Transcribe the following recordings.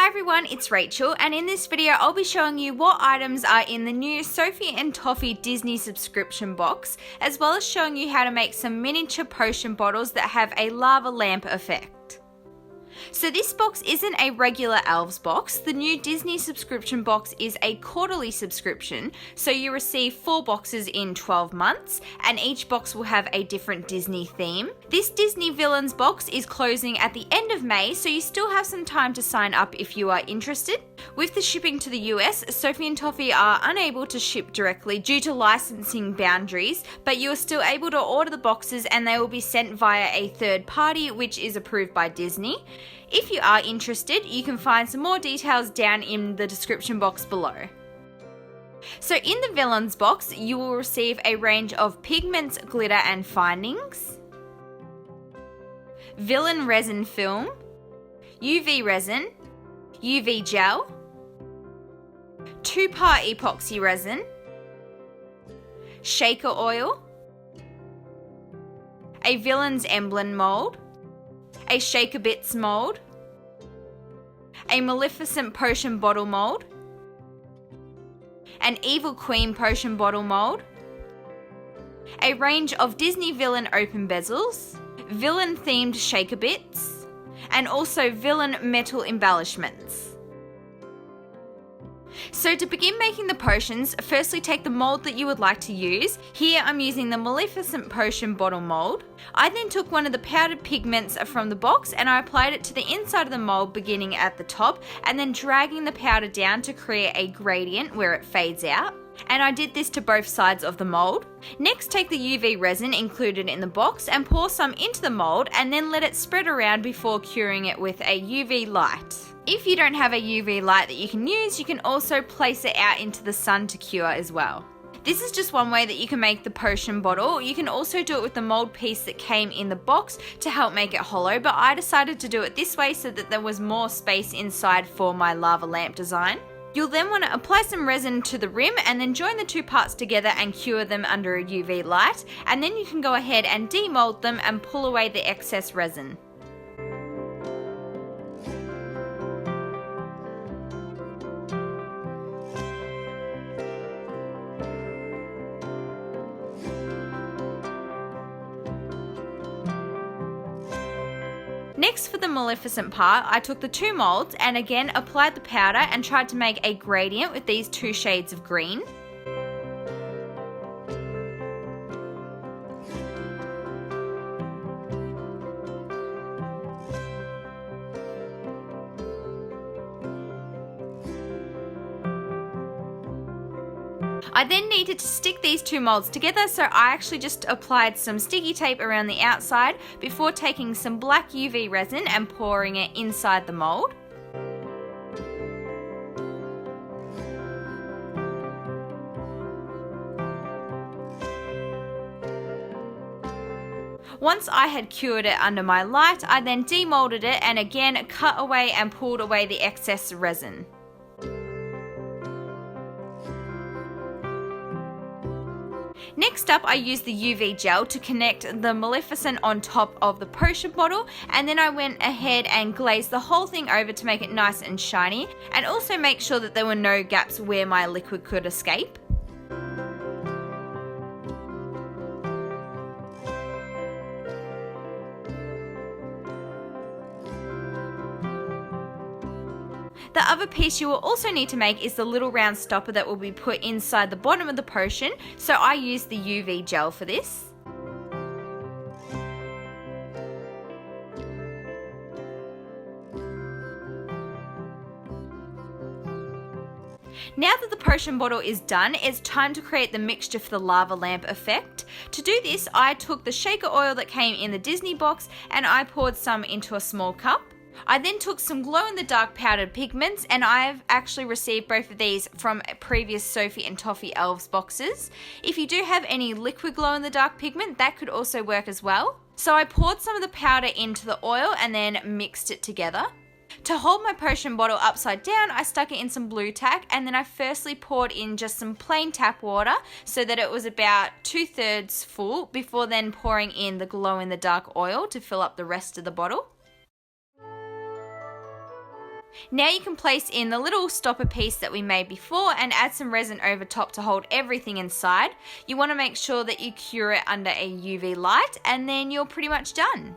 everyone, it's Rachel, and in this video I'll be showing you what items are in the new Sophie and Toffee Disney subscription box, as well as showing you how to make some miniature potion bottles that have a lava lamp effect. So this box isn't a regular Elves box. The new Disney subscription box is a quarterly subscription, so you receive 4 boxes in 12 months, and each box will have a different Disney theme. This Disney Villains box is closing at the end of May, so you still have some time to sign up if you are interested. With the shipping to the US, Sophie and Toffee are unable to ship directly due to licensing boundaries, but you are still able to order the boxes and they will be sent via a third party which is approved by Disney. If you are interested, you can find some more details down in the description box below. So in the Villains box, you will receive a range of pigments, glitter and findings, Villain resin film, UV resin, UV gel, 2-part epoxy resin, shaker oil, a Villain's emblem mould, a Shaker Bits mould, a Maleficent potion bottle mould, an Evil Queen potion bottle mould, a range of Disney Villain open bezels, Villain themed Shaker Bits, and also Villain metal embellishments. So to begin making the potions, firstly take the mould that you would like to use. Here I'm using the Maleficent potion bottle mould. I then took one of the powdered pigments from the box and I applied it to the inside of the mould beginning at the top and then dragging the powder down to create a gradient where it fades out. And I did this to both sides of the mould. Next, take the UV resin included in the box and pour some into the mould and then let it spread around before curing it with a UV light. If you don't have a UV light that you can use, you can also place it out into the sun to cure as well. This is just one way that you can make the potion bottle. You can also do it with the mold piece that came in the box to help make it hollow, but I decided to do it this way so that there was more space inside for my lava lamp design. You'll then want to apply some resin to the rim and then join the 2 parts together and cure them under a UV light, and then you can go ahead and demold them and pull away the excess resin. Next, for the Maleficent part, I took the 2 molds and again applied the powder and tried to make a gradient with these 2 shades of green. I then needed to stick these 2 molds together, so I actually just applied some sticky tape around the outside before taking some black UV resin and pouring it inside the mold. Once I had cured it under my light, I then demolded it and again cut away and pulled away the excess resin. Next up, I used the UV gel to connect the Maleficent on top of the potion bottle, and then I went ahead and glazed the whole thing over to make it nice and shiny, and also make sure that there were no gaps where my liquid could escape. The other piece you will also need to make is the little round stopper that will be put inside the bottom of the potion, so I used the UV gel for this. Now that the potion bottle is done, it's time to create the mixture for the lava lamp effect. To do this, I took the shaker oil that came in the Disney box and I poured some into a small cup. I then took some glow-in-the-dark powdered pigments, and I've actually received both of these from previous Sophie and Toffee Elves boxes. If you do have any liquid glow-in-the-dark pigment, that could also work as well. So I poured some of the powder into the oil and then mixed it together. To hold my potion bottle upside down, I stuck it in some blue tack, and then I firstly poured in just some plain tap water so that it was about 2/3 full before then pouring in the glow-in-the-dark oil to fill up the rest of the bottle. Now you can place in the little stopper piece that we made before and add some resin over top to hold everything inside. You want to make sure that you cure it under a UV light, and then you're pretty much done.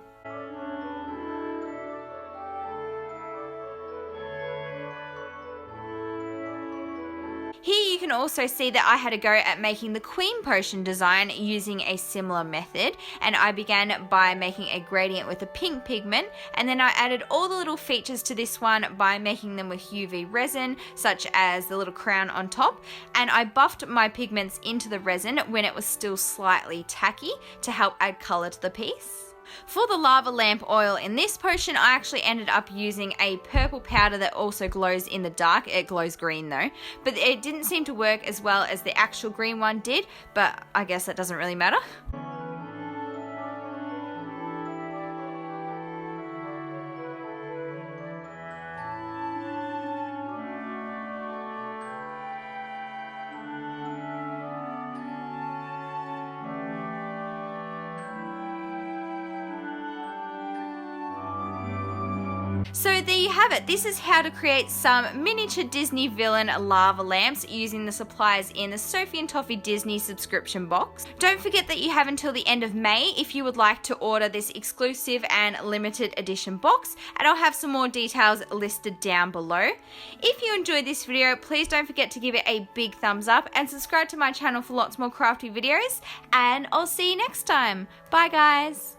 Here you can also see that I had a go at making the Queen Potion design using a similar method, and I began by making a gradient with a pink pigment, and then I added all the little features to this one by making them with UV resin, such as the little crown on top, and I buffed my pigments into the resin when it was still slightly tacky to help add colour to the piece. For the lava lamp oil in this potion, I actually ended up using a purple powder that also glows in the dark. It glows green though, but it didn't seem to work as well as the actual green one did, but I guess that doesn't really matter. So there you have it. This is how to create some miniature Disney villain lava lamps using the supplies in the Sophie and Toffee Disney subscription box. Don't forget that you have until the end of May if you would like to order this exclusive and limited edition box, and I'll have some more details listed down below. If you enjoyed this video, please don't forget to give it a big thumbs up and subscribe to my channel for lots more crafty videos, and I'll see you next time. Bye guys!